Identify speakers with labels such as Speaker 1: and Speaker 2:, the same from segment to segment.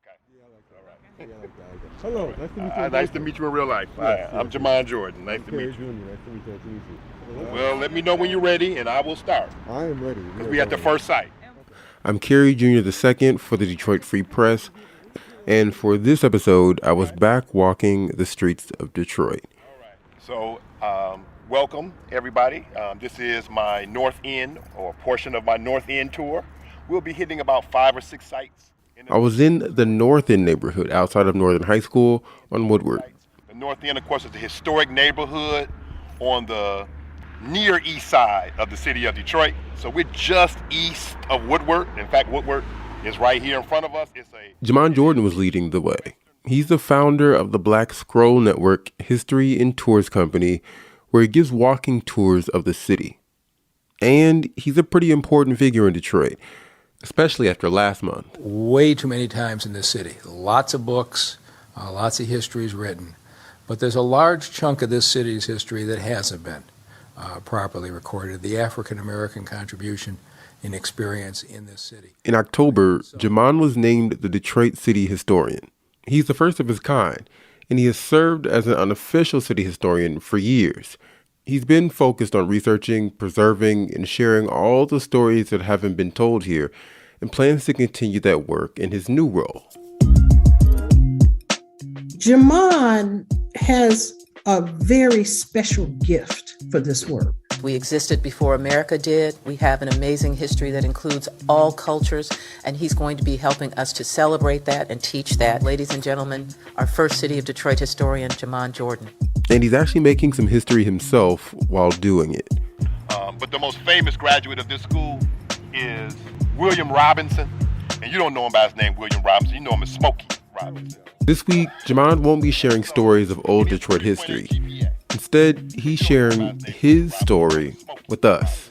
Speaker 1: Yeah, I like that. All right. Yeah, I like that. I like that. Hello, nice to meet you.
Speaker 2: Nice to meet you in real life.
Speaker 1: Yes,
Speaker 2: I'm
Speaker 1: yes.
Speaker 2: Jamon Jordan. Nice
Speaker 1: I'm
Speaker 2: to
Speaker 1: Kerry
Speaker 2: meet you.
Speaker 1: Jr. Nice to meet you. Nice to meet you.
Speaker 2: Well, let me know when you're ready, and I will start.
Speaker 1: I am ready.
Speaker 2: Because we at the first site.
Speaker 3: I'm Kerry Jr. II for the Detroit Free Press, and for this episode, I was back walking the streets of Detroit.
Speaker 2: All right. So, welcome everybody. This is my North End, or portion of my North End tour. We'll be hitting about 5 or 6 sites.
Speaker 3: I was in the North End neighborhood outside of Northern High School on Woodward.
Speaker 2: The North End, of course, is the historic neighborhood on the near east side of the city of Detroit. So we're just east of Woodward. In fact, Woodward is right here in front of us.
Speaker 3: Jamon Jordan was leading the way. He's the founder of the Black Scroll Network History and Tours Company, where he gives walking tours of the city. And he's a pretty important figure in Detroit, especially after last month.
Speaker 4: Way too many times in this city. Lots of books, lots of histories written. But there's a large chunk of this city's history that hasn't been properly recorded. The African-American contribution and experience in this city.
Speaker 3: In October, Jamon was named the Detroit City Historian. He's the first of his kind, and he has served as an unofficial city historian for years. He's been focused on researching, preserving, and sharing all the stories that haven't been told here, and plans to continue that work in his new role.
Speaker 5: Jamon has a very special gift for this work.
Speaker 6: We existed before America did. We have an amazing history that includes all cultures, and he's going to be helping us to celebrate that and teach that. Ladies and gentlemen, our first City of Detroit historian, Jamon Jordan.
Speaker 3: And he's actually making some history himself while doing it.
Speaker 2: But the most famous graduate of this school is William Robinson. And you don't know him by his name, William Robinson. You know him as Smokey Robinson.
Speaker 3: This week, Jamon won't be sharing stories of old Detroit history. Instead, he's sharing his story with us.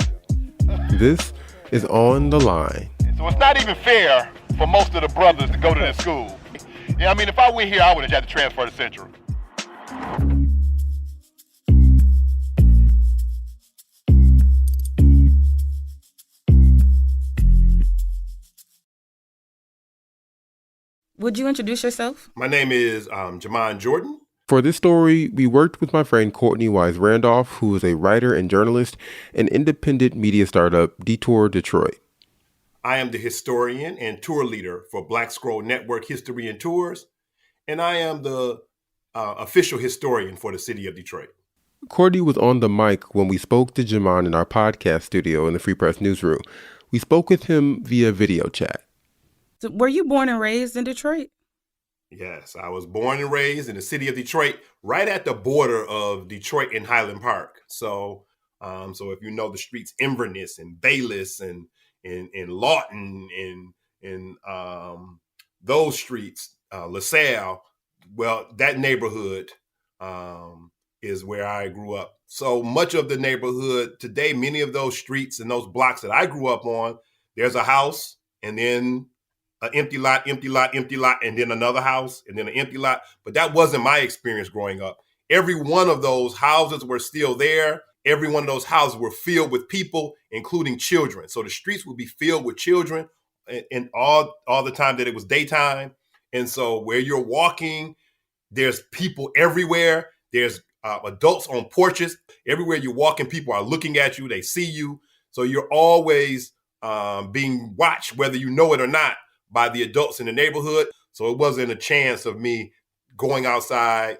Speaker 3: This is On the Line.
Speaker 2: So it's not even fair for most of the brothers to go to this school. Yeah, I mean, if I went here, I would have had to transfer to Central.
Speaker 7: Would you introduce yourself?
Speaker 2: My name is Jamon Jordan.
Speaker 3: For this story, we worked with my friend Courtney Wise Randolph, who is a writer and journalist and independent media startup, Detour Detroit.
Speaker 2: I am the historian and tour leader for Black Scroll Network History and Tours, and I am the official historian for the city of Detroit.
Speaker 3: Courtney was on the mic when we spoke to Jamon in our podcast studio in the Free Press newsroom. We spoke with him via video chat.
Speaker 7: So were you born and raised in Detroit?
Speaker 2: Yes, I was born and raised in the city of Detroit, right at the border of Detroit and Highland Park. So if you know the streets Inverness and Bayless and Lawton and those streets, LaSalle, well, that neighborhood is where I grew up. So much of the neighborhood today, many of those streets and those blocks that I grew up on, there's a house and then an empty lot, and then another house, and then an empty lot. But that wasn't my experience growing up. Every one of those houses were still there. Every one of those houses were filled with people, including children. So the streets would be filled with children and all the time that it was daytime. And so where you're walking, there's people everywhere. There's adults on porches. Everywhere you're walking, people are looking at you. They see you. So you're always being watched, whether you know it or not, by the adults in the neighborhood. So it wasn't a chance of me going outside,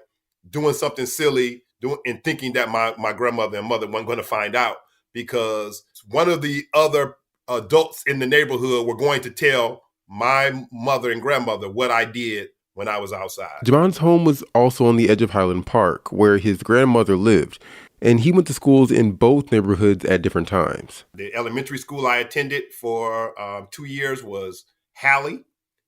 Speaker 2: doing something silly, and thinking that my grandmother and mother weren't going to find out, because one of the other adults in the neighborhood were going to tell my mother and grandmother what I did when I was outside.
Speaker 3: Jamon's home was also on the edge of Highland Park, where his grandmother lived, and he went to schools in both neighborhoods at different times.
Speaker 2: The elementary school I attended for 2 years was Halley,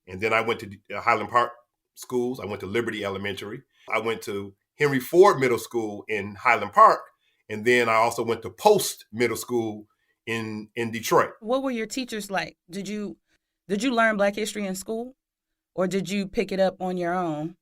Speaker 2: and then I went to Highland Park schools. I went to Liberty Elementary. I went to Henry Ford Middle School in Highland Park, and then I also went to Post Middle School in Detroit.
Speaker 7: What were your teachers like? Did you learn Black history in school, or did you pick it up on your own?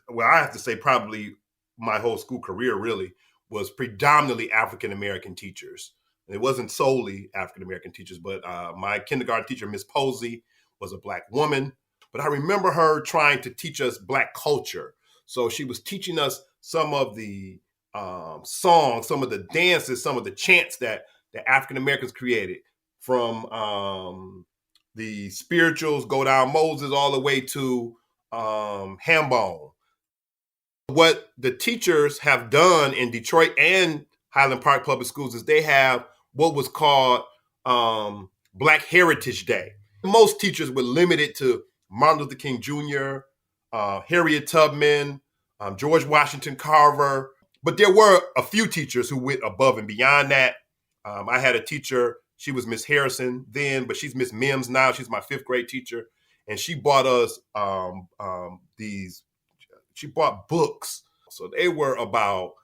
Speaker 2: Well, I have to say probably my whole school career really was predominantly African-American teachers. It wasn't solely African-American teachers, but my kindergarten teacher, Miss Posey, was a Black woman. but I remember her trying to teach us Black culture. So she was teaching us some of the songs, some of the dances, some of the chants that the African Americans created, from the spirituals, Go Down Moses, all the way to Hambone. What the teachers have done in Detroit and Highland Park Public Schools is they have what was called Black Heritage Day. Most teachers were limited to Martin Luther King Jr., Harriet Tubman, George Washington Carver, but there were a few teachers who went above and beyond that. I had a teacher, she was Miss Harrison then, but she's Miss Mims now. She's my 5th grade teacher. And she bought us she bought books. So they were about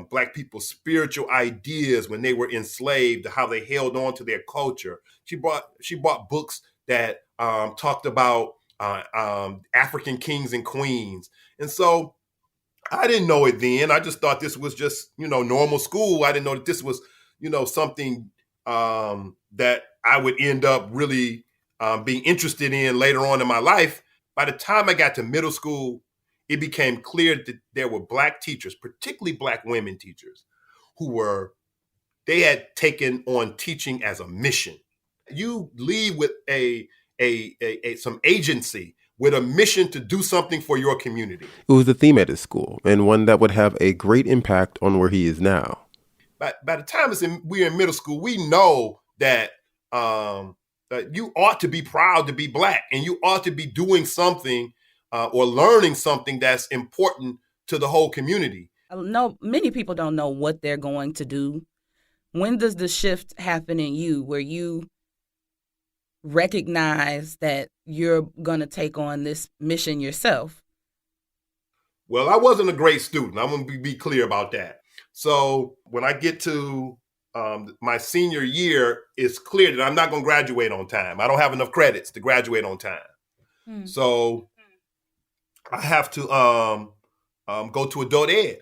Speaker 2: Black people's spiritual ideas when they were enslaved, how they held on to their culture. She bought books that talked about African kings and queens. And so I didn't know it then. I just thought this was just, normal school. I didn't know that this was, something that I would end up really being interested in later on in my life. By the time I got to middle school, it became clear that there were Black teachers, particularly Black women teachers, they had taken on teaching as a mission. You leave with some agency, with a mission to do something for your community.
Speaker 3: It was a theme at his school, and one that would have a great impact on where he is now.
Speaker 2: By the time we're in middle school, we know that you ought to be proud to be Black, and you ought to be doing something or learning something that's important to the whole community.
Speaker 7: No, many people don't know what they're going to do. When does the shift happen in you where you recognize that you're going to take on this mission yourself?
Speaker 2: Well, I wasn't a great student. I'm going to be clear about that. So when I get to my senior year, it's clear that I'm not going to graduate on time. I don't have enough credits to graduate on time. So I have to go to adult ed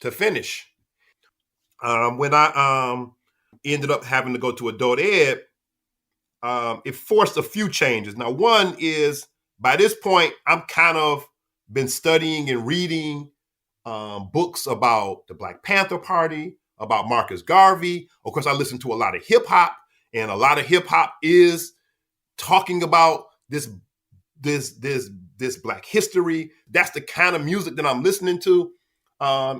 Speaker 2: to finish. When I ended up having to go to adult ed, it forced a few changes. Now, one is, by this point, I'm kind of been studying and reading books about the Black Panther Party, about Marcus Garvey. Of course, I listen to a lot of hip hop, and a lot of hip hop is talking about this Black history. That's the kind of music that I'm listening to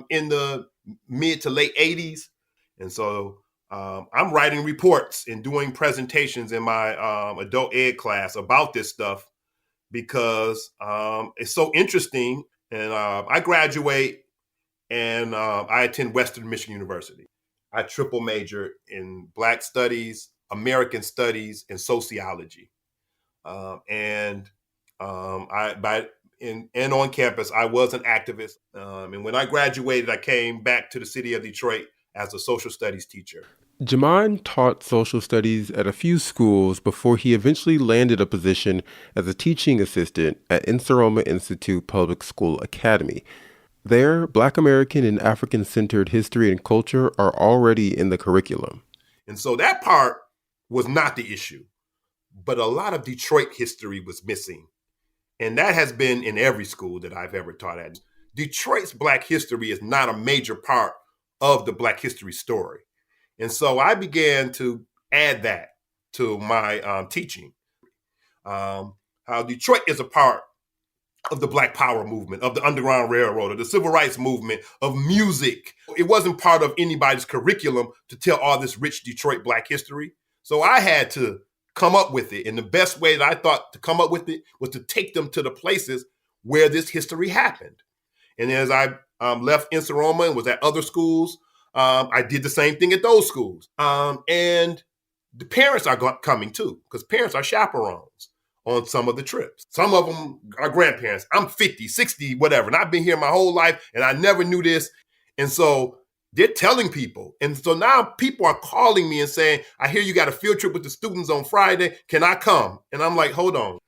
Speaker 2: in the mid to late 80s. And so I'm writing reports and doing presentations in my adult ed class about this stuff because it's so interesting. And I graduate and I attend Western Michigan University. I triple major in Black studies, American studies, and sociology. And on campus, I was an activist. And when I graduated, I came back to the city of Detroit as a social studies teacher.
Speaker 3: Jamon taught social studies at a few schools before he eventually landed a position as a teaching assistant at Inseroma Institute Public School Academy. There, Black American and African-centered history and culture are already in the curriculum.
Speaker 2: And so that part was not the issue, but a lot of Detroit history was missing. And that has been in every school that I've ever taught at. Detroit's Black history is not a major part of the Black history story. And so I began to add that to my teaching. How Detroit is a part of the Black Power movement, of the Underground Railroad, of the Civil Rights movement, of music. It wasn't part of anybody's curriculum to tell all this rich Detroit Black history. So I had to come up with it. And the best way that I thought to come up with it was to take them to the places where this history happened. And as I left Inseroma and was at other schools, I did the same thing at those schools. And the parents are coming too, because parents are chaperones on some of the trips. Some of them are grandparents. I'm 50, 60, whatever. And I've been here my whole life and I never knew this. And so they're telling people. And so now people are calling me and saying, I hear you got a field trip with the students on Friday. Can I come? And I'm like, hold on.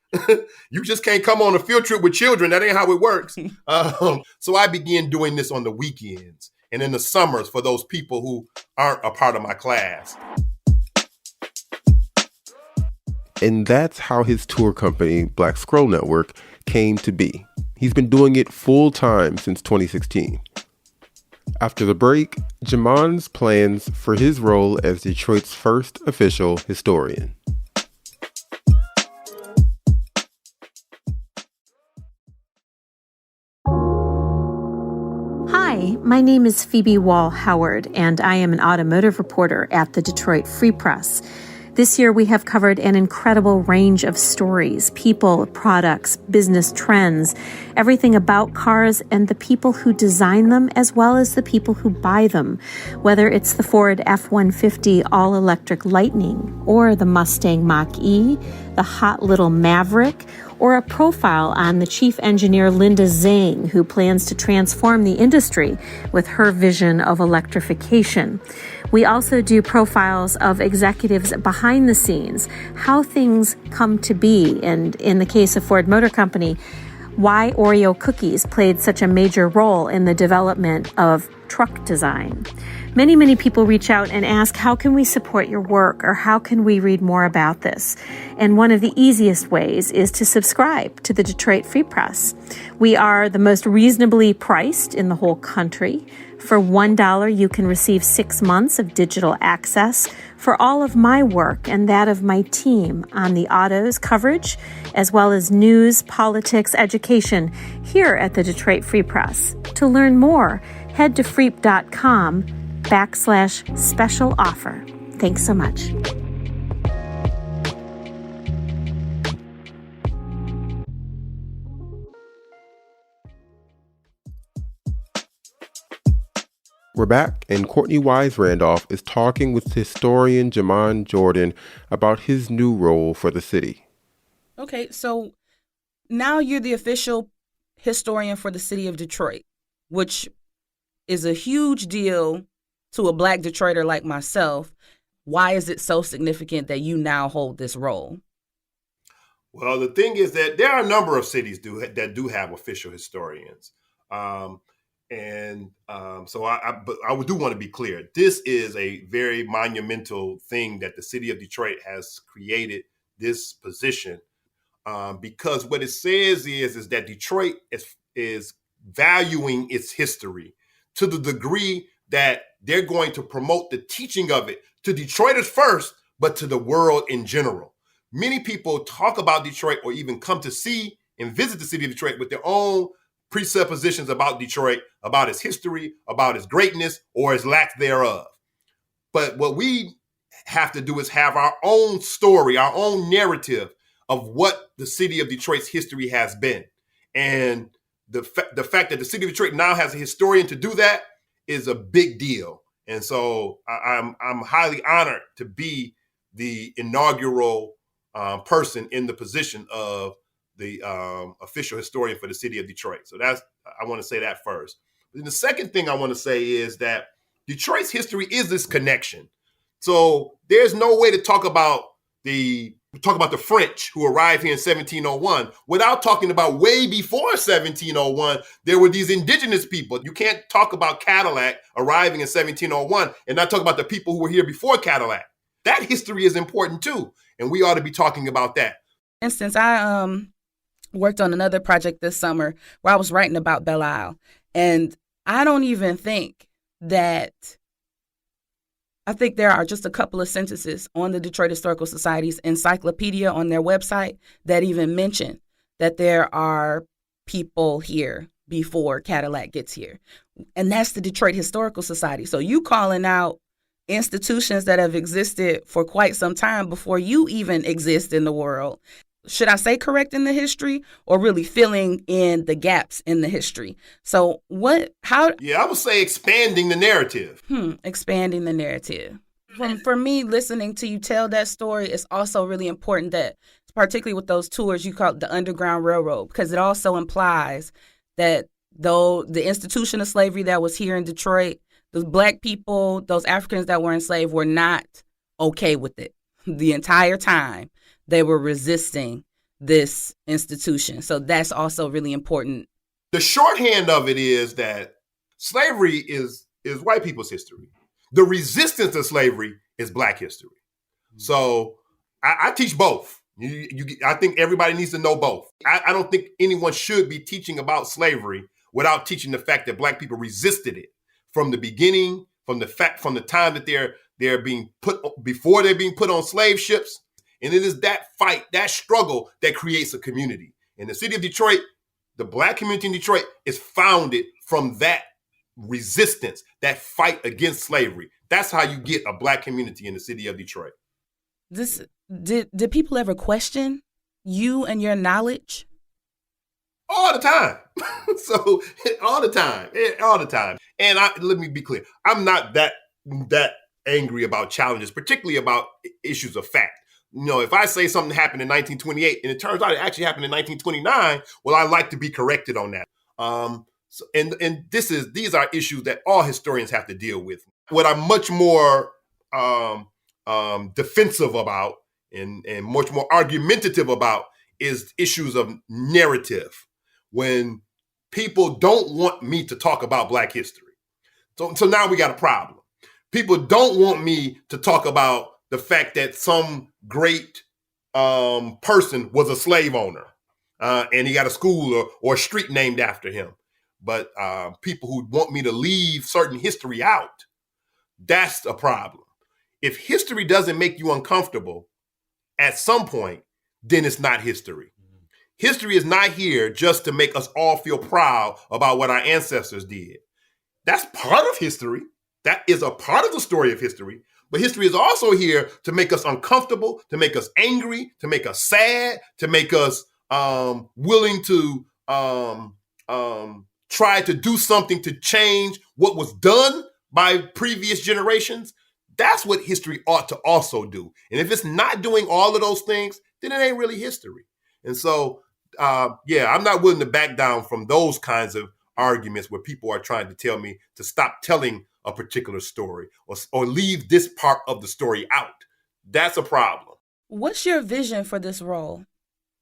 Speaker 2: You just can't come on a field trip with children. That ain't how it works. So I began doing this on the weekends and in the summers for those people who aren't a part of my class.
Speaker 3: And that's how his tour company, Black Scroll Network, came to be. He's been doing it full time since 2016. After the break, Jamon's plans for his role as Detroit's first official historian.
Speaker 8: Hi, my name is Phoebe Wall-Howard, and I am an automotive reporter at the Detroit Free Press. This year, we have covered an incredible range of stories, people, products, business trends, everything about cars and the people who design them, as well as the people who buy them, whether it's the Ford F-150 all-electric Lightning, or the Mustang Mach-E, the hot little Maverick, or a profile on the chief engineer Linda Zhang, who plans to transform the industry with her vision of electrification. We also do profiles of executives behind the scenes, how things come to be, and in the case of Ford Motor Company, why Oreo cookies played such a major role in the development of truck design. Many people reach out and ask, how can we support your work, or how can we read more about this? And one of the easiest ways is to subscribe to the Detroit Free Press. We are the most reasonably priced in the whole country. For $1, you can receive 6 months of digital access for all of my work and that of my team on the autos coverage, as well as news, politics, education here at the Detroit Free Press. To learn more, head to freep.com/special offer. Thanks so much.
Speaker 3: We're back, and Courtney Wise Randolph is talking with historian Jamon Jordan about his new role for the city.
Speaker 7: Okay, so now you're the official historian for the city of Detroit, which is a huge deal to a Black Detroiter like myself. Why is it so significant that you now hold this role?
Speaker 2: Well, the thing is that there are a number of cities that do have official historians. So I do want to be clear. This is a very monumental thing that the city of Detroit has created, this position, because what it says is that Detroit is valuing its history to the degree that they're going to promote the teaching of it to Detroiters first, but to the world in general. Many people talk about Detroit or even come to see and visit the city of Detroit with their own presuppositions about Detroit, about its history, about its greatness, or its lack thereof. But what we have to do is have our own story, our own narrative of what the city of Detroit's history has been. And the fact that the city of Detroit now has a historian to do that is a big deal. And so I'm highly honored to be the inaugural person in the position of the official historian for the city of Detroit. So I want to say that first. And the second thing I want to say is that Detroit's history is this connection. So there's no way to talk about the French who arrived here in 1701 without talking about way before 1701, there were these indigenous people. You can't talk about Cadillac arriving in 1701 and not talk about the people who were here before Cadillac. That history is important too, and we ought to be talking about that.
Speaker 7: For instance, I worked on another project this summer where I was writing about Belle Isle, and I don't even think that I think there are just a couple of sentences on the Detroit Historical Society's encyclopedia on their website that even mention that there are people here before Cadillac gets here. And that's the Detroit Historical Society. So you calling out institutions that have existed for quite some time before you even exist in the world. Should I say correcting the history or really filling in the gaps in the history? So how?
Speaker 2: Yeah, I would say expanding the narrative.
Speaker 7: Expanding the narrative. For me, listening to you tell that story, it's also really important that, particularly with those tours, you call it the Underground Railroad, because it also implies that though the institution of slavery that was here in Detroit, those Black people, those Africans that were enslaved were not okay with it the entire time. They were resisting this institution. So that's also really important.
Speaker 2: The shorthand of it is that slavery is white people's history. The resistance to slavery is Black history. So I teach both. I think everybody needs to know both. I don't think anyone should be teaching about slavery without teaching the fact that Black people resisted it from the beginning, from the time that they're being before they're being put on slave ships. And it is that fight, that struggle that creates a community. In the city of Detroit, the Black community in Detroit is founded from that resistance, that fight against slavery. That's how you get a Black community in the city of Detroit.
Speaker 7: Did people ever question you and your knowledge?
Speaker 2: All the time. So all the time. And let me be clear. I'm not that angry about challenges, particularly about issues of fact. If I say something happened in 1928 and it turns out it actually happened in 1929, well, I like to be corrected on that. These are issues that all historians have to deal with. What I'm much more defensive about and much more argumentative about is issues of narrative. When people don't want me to talk about Black history. So now we got a problem. People don't want me to talk about the fact that some great person was a slave owner and he got a school or a street named after him. But people who want me to leave certain history out, that's a problem. If history doesn't make you uncomfortable at some point, then it's not history. History is not here just to make us all feel proud about what our ancestors did. That's part of history. That is a part of the story of history. But history is also here to make us uncomfortable, to make us angry, to make us sad, to make us willing to try to do something to change what was done by previous generations. That's what history ought to also do. And if it's not doing all of those things, then it ain't really history. And so, I'm not willing to back down from those kinds of arguments where people are trying to tell me to stop telling a particular story or leave this part of the story out. That's a problem.
Speaker 7: What's your vision for this role?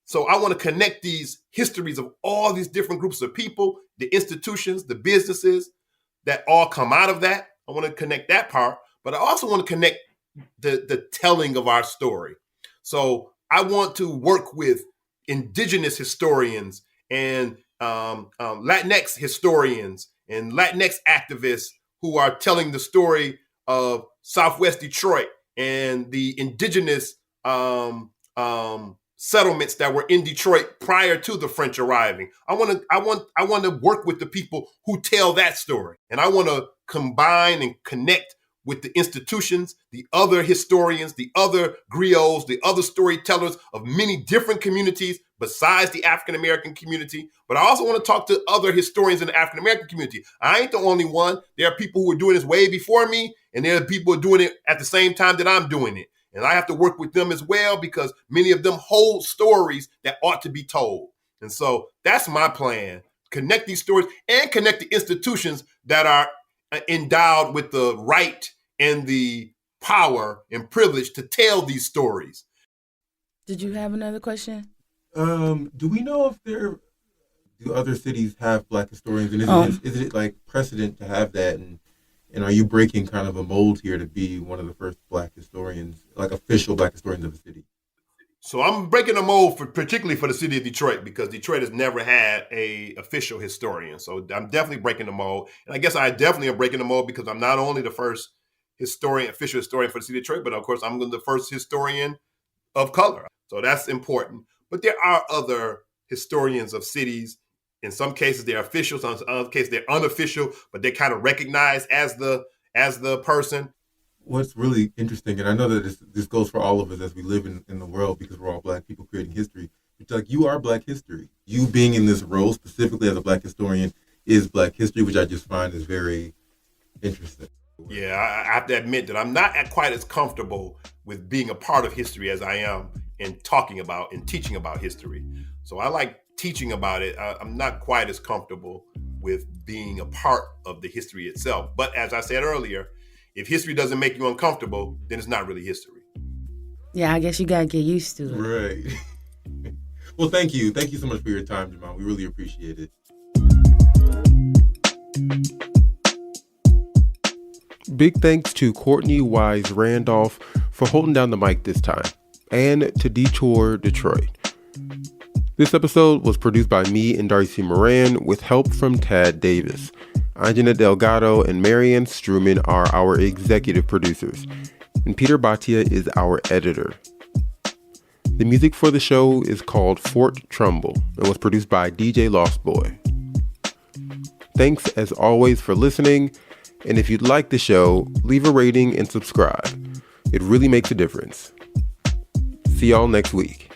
Speaker 2: So I want to connect these histories of all these different groups of people, the institutions, the businesses that all come out of that. I want to connect that part, but I also want to connect the telling of our story. So I want to work with indigenous historians and Latinx historians and Latinx activists who are telling the story of Southwest Detroit and the indigenous settlements that were in Detroit prior to the French arriving. I want to work with the people who tell that story, and I want to combine and connect with the institutions, the other historians, the other griots, the other storytellers of many different communities besides the African-American community. But I also want to talk to other historians in the African-American community. I ain't the only one. There are people who are doing this way before me, and there are people who are doing it at the same time that I'm doing it. And I have to work with them as well because many of them hold stories that ought to be told. And so that's my plan. Connect these stories and connect the institutions that are endowed with the right and the power and privilege to tell these stories.
Speaker 7: Did you have another question?
Speaker 3: Do we know if do other cities have Black historians? And is it like precedent to have that? And are you breaking kind of a mold here to be one of the first Black historians, like official Black historians of the city?
Speaker 2: So I'm breaking a mold particularly for the city of Detroit because Detroit has never had a official historian. So I'm definitely breaking the mold. And I guess I definitely am breaking the mold because I'm not only the first official historian for the city of Detroit, but of course I'm the first historian of color. So that's important. But there are other historians of cities. In some cases, they're officials. In other cases, they're unofficial, but they're kind of recognized as the person.
Speaker 3: What's really interesting, and I know that this goes for all of us as we live in the world because we're all Black people creating history. It's like you are Black history. You being in this role specifically as a Black historian is Black history, which I just find is very interesting.
Speaker 2: Yeah, I have to admit that I'm not quite as comfortable with being a part of history as I am in talking about and teaching about history. So I like teaching about it. I'm not quite as comfortable with being a part of the history itself. But as I said earlier, if history doesn't make you uncomfortable, then it's not really history.
Speaker 7: Yeah, I guess you got to get used to it.
Speaker 3: Right. Well, thank you. Thank you so much for your time, Jamon. We really appreciate it. Big thanks to Courtney Wise Randolph for holding down the mic this time. and to Detour Detroit. This episode was produced by me and Darcy Moran with help from Tad Davis. Anjana Delgado and Marianne Struman are our executive producers, and Peter Bhatia is our editor. The music for the show is called Fort Trumbull and was produced by DJ Lost Boy. Thanks as always for listening, and if you'd like the show, leave a rating and subscribe. It really makes a difference. See y'all next week.